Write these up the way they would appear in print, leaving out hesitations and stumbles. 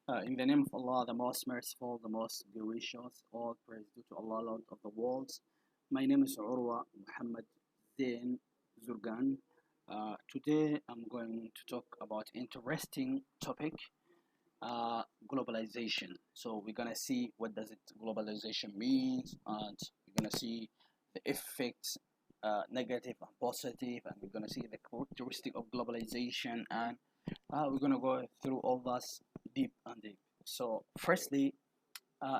In the name of Allah, the most merciful, the most gracious, all praise due to Allah, Lord of the worlds. My name is Ouroua Muhammad Zene Zourgane. Today I'm going to talk about interesting topic, globalization. So we're gonna see what does it globalization means, and we're gonna see the effects, negative and positive, and we're gonna see the characteristic of globalization, and we're gonna go through all this deep and deep. So firstly,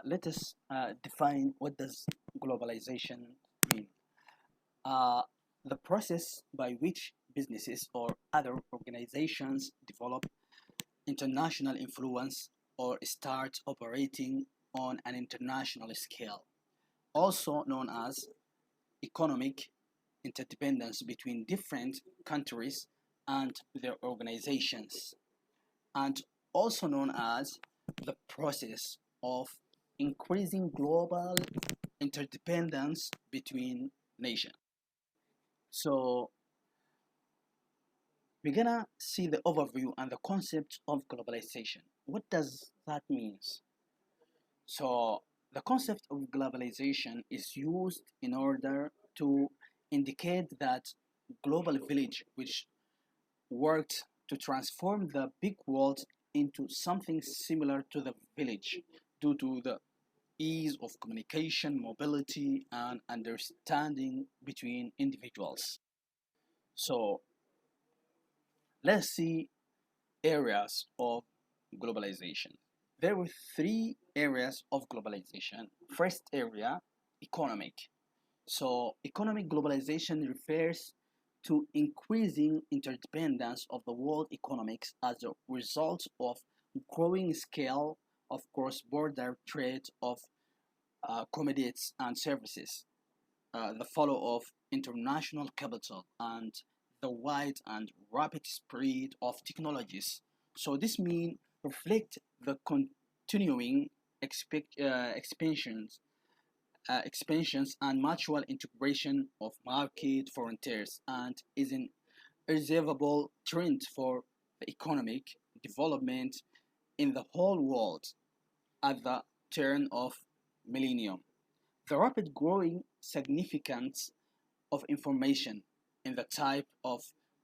let us define what does globalization mean. Uh, the process by which businesses or other organizations develop international influence or start operating on an international scale, also known as economic interdependence between different countries and their organizations, and also known as the process of increasing global interdependence between nations. So we're gonna see the overview and the concept of globalization. What does that mean? So the concept of globalization is used in order to indicate that global village which worked to transform the big world into something similar to the village due to the ease of communication, mobility, and understanding between individuals. So let's see areas of globalization. There were three areas of globalization. First area, economic. So economic globalization refers to increasing interdependence of the world economics as a result of growing scale of cross-border trade of commodities and services, the follow of international capital, and the wide and rapid spread of technologies. So this means reflect the continuing expansions and mutual integration of market frontiers, and is an irreversible trend for the economic development in the whole world at the turn of millennium. The rapid growing significance of information in the type of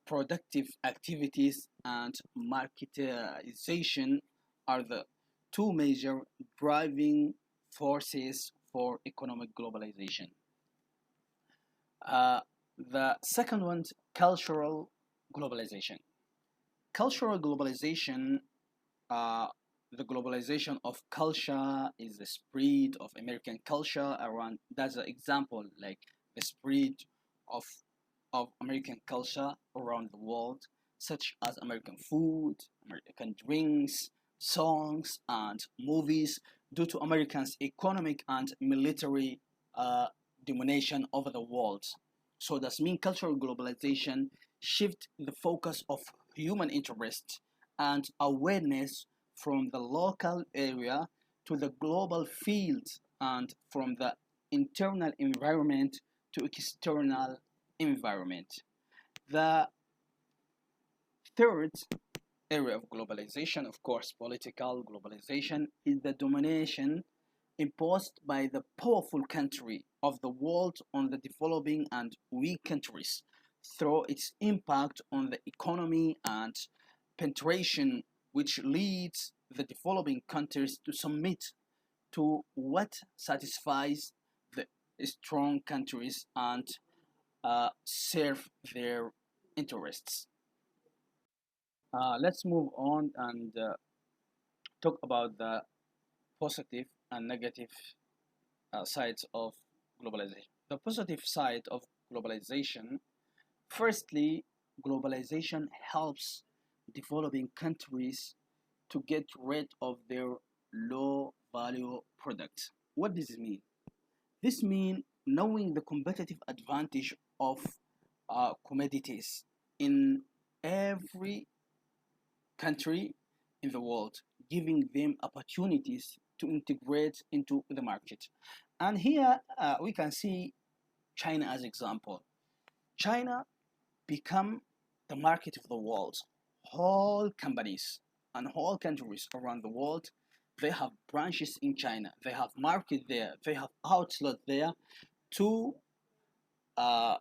productive activities and marketization are the two major driving forces for economic globalization. Uh, the second one, cultural globalization. Cultural globalization, uh, the globalization of culture is the spread of American culture around. That's an example, like the spread of American culture around the world, such as American food, American drinks, songs, and movies, due to Americans' economic and military uh, domination over the world. So does mean cultural globalization shift the focus of human interest and awareness from the local area to the global field, and from the internal environment to external environment. The third area of globalization, of course, political globalization, is the domination imposed by the powerful country of the world on the developing and weak countries through its impact on the economy and penetration, which leads the developing countries to submit to what satisfies the strong countries and serve their interests. Let's move on and talk about the positive and negative sides of globalization. The positive side of globalization, firstly, globalization helps developing countries to get rid of their low value products. What does it mean? This means knowing the competitive advantage of commodities in every country in the world, giving them opportunities to integrate into the market. And here we can see China as example. China become the market of the world. All companies, and whole countries around the world, they have branches in China, they have market there, they have outlet there to uh,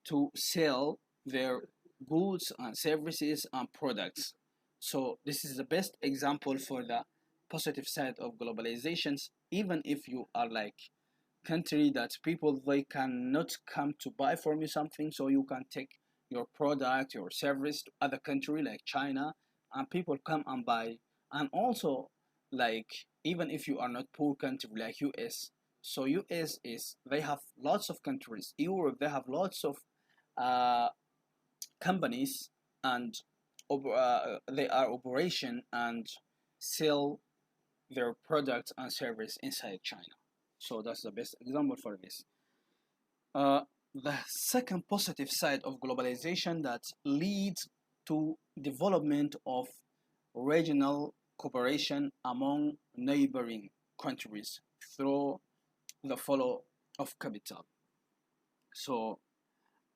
to sell their goods and services and products. So this is the best example for the positive side of globalizations. Even if you are like country that people they cannot come to buy from you something, so you can take your product, your service to other country like China, and people come and buy. And also, like, even if you are not poor country like US, so US is, they have lots of countries. Europe, they have lots of uh, companies, and they are operation and sell their products and service inside China. So that's the best example for this. Uh, the second positive side of globalization that leads to development of regional cooperation among neighboring countries through the flow of capital. So,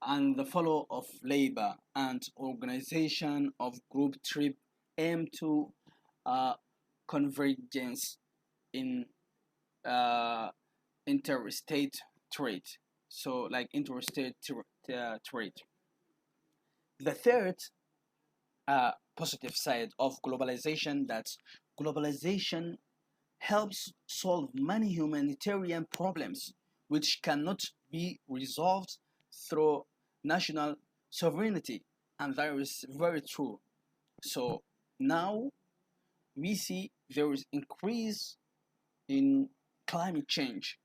and the flow of labor and organization of group trip aim to uh, convergence in uh, interstate trade. So, like interstate trade. The third positive side of globalization, that globalization helps solve many humanitarian problems which cannot be resolved through national sovereignty, and that is very true. So now we see there is increase in climate change.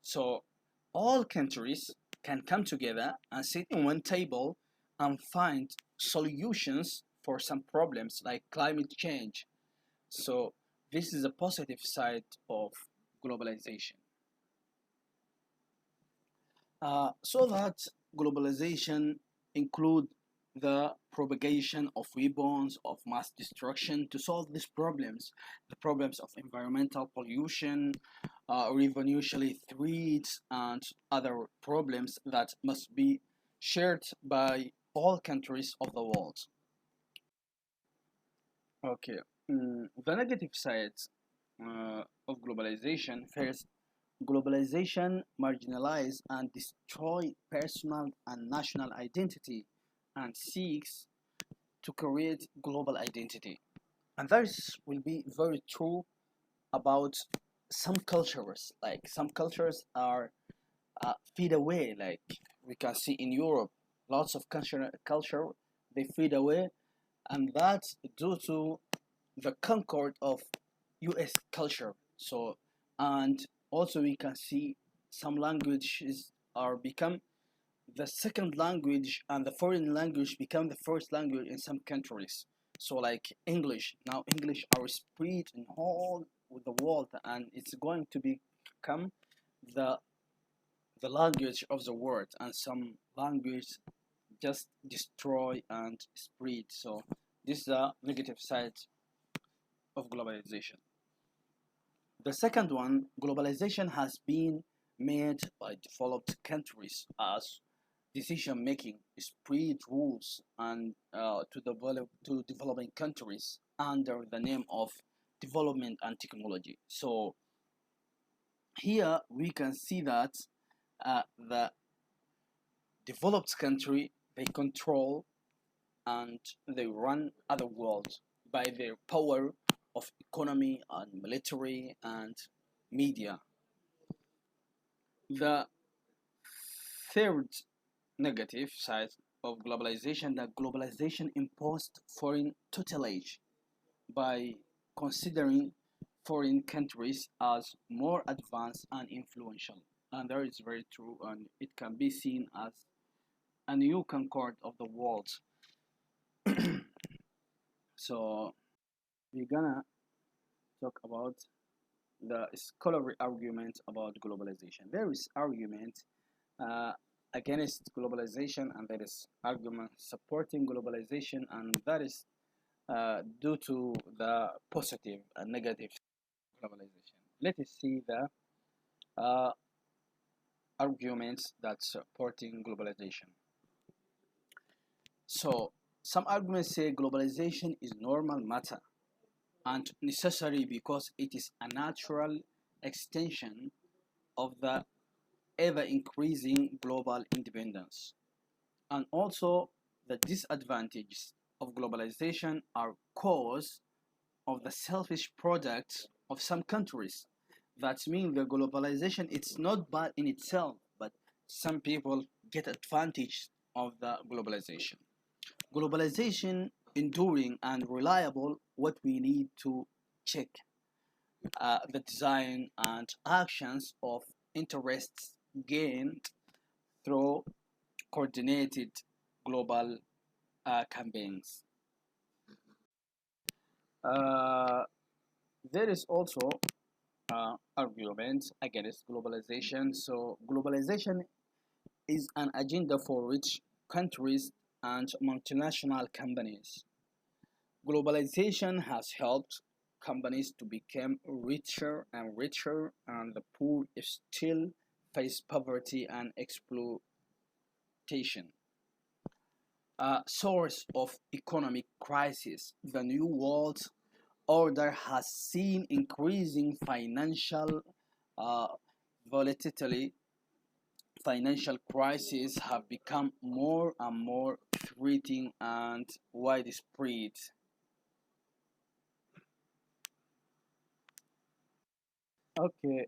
So all countries can come together and sit in one table and find solutions for some problems like climate change. So this is a positive side of globalization. So that globalization include the propagation of weapons of mass destruction to solve these problems, the problems of environmental pollution, revolutionary threats, and other problems that must be shared by all countries of the world. Okay, the negative sides of globalization. First, globalization marginalize and destroy personal and national identity and seeks to create global identity. And this will be very true about some cultures. Like some cultures are fade away. Like we can see in Europe, lots of culture they fade away, and that's due to the concord of US culture. So, and also we can see some languages are become the second language, and the foreign language become the first language in some countries. So like English, now English are spread in all the world, and it's going to become the the language of the world, and some language just destroy and spread. So this is a negative side of globalization. The second one, globalization has been made by developed countries as decision making spread rules and to developing countries under the name of development and technology. So here we can see that the developed country they control and they run other world by their power of economy and military and media. The third negative side of globalization, that globalization imposed foreign tutelage by considering foreign countries as more advanced and influential. And that is very true, and it can be seen as a new concord of the world. So we're gonna talk about the scholarly argument about globalization. There is argument uh, against globalization, and there is argument supporting globalization, and that is due to the positive and negative globalization. Let us see the uh, arguments that supporting globalization. So some arguments say globalization is normal matter and necessary because it is a natural extension of the ever increasing global independence. And also, the disadvantages of globalization are caused of the selfish products of some countries. That means the globalization it's not bad in itself, but some people get advantage of the globalization. Globalization enduring and reliable, what we need to check the design and actions of interests gained through coordinated global campaigns. Uh, there is also arguments against globalization. So, globalization is an agenda for rich countries and multinational companies. Globalization has helped companies to become richer and richer, and the poor still face poverty and exploitation. Source of economic crisis. The New World Order has seen increasing financial uh, volatility. Financial crises have become more and more threatening and widespread. Okay,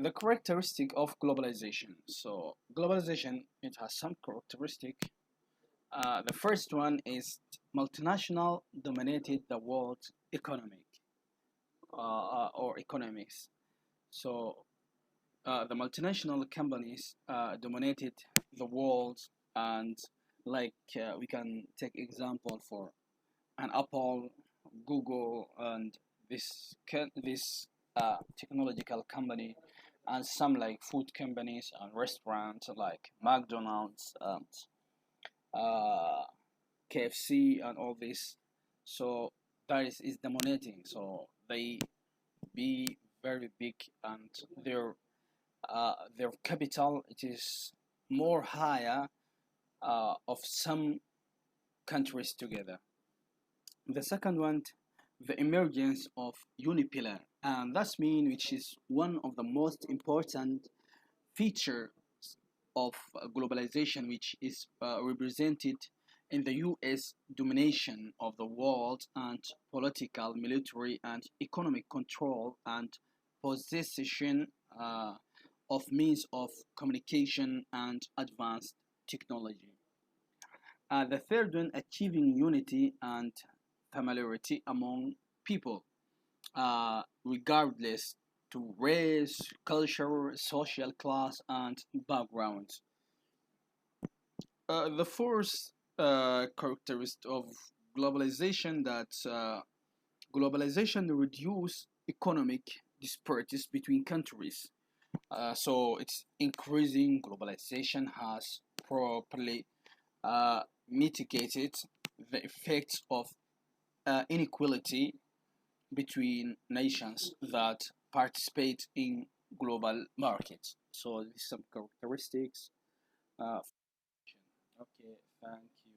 the characteristic of globalization. So globalization it has some characteristic. The first one is multinational dominated the world economic or economics. So the multinational companies dominated the world, and we can take example for an Apple, Google, and this technological company, and some like food companies and restaurants like McDonald's and uh, KFC and all this. So is dominating. So they be very big, and their capital it is more higher of some countries together. The second one, the emergence of unipillar, and that's mean which is one of the most important features of globalization, which is represented in the U.S. domination of the world and political, military, and economic control and possession of means of communication and advanced technology. The third one, achieving unity and familiarity among people, regardless to race, culture, social class, and backgrounds. The fourth characteristic of globalization that globalization reduce economic disparities between countries. So it's increasing. Globalization has properly mitigated the effects of inequality between nations that participate in global markets. So these some characteristics. Uh, okay, thank you.